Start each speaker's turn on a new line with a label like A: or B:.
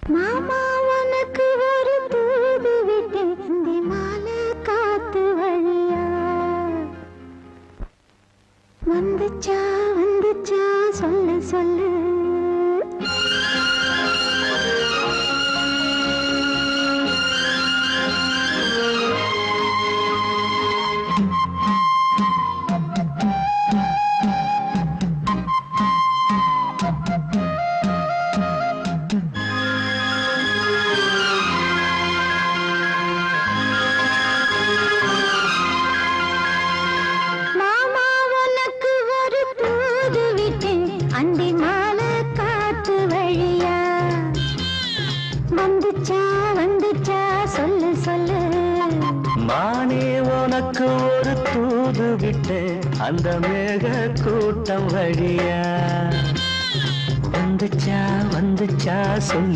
A: மாமா உனக்கு ஒரு தூது விட்டேன் இந்த மாலை காத்து வழியா வந்துச்சா வந்துச்சா சொல்லு சொல்லு அண்டி மாலை காத்து வழியா வந்துச்சா வந்துச்சா சொல்லு சொல்லு
B: மானே உனக்கு ஒரு தூது விட்டு அந்த மேக கூட்டம் வழியா வந்துச்சா வந்துச்சா சொல்லு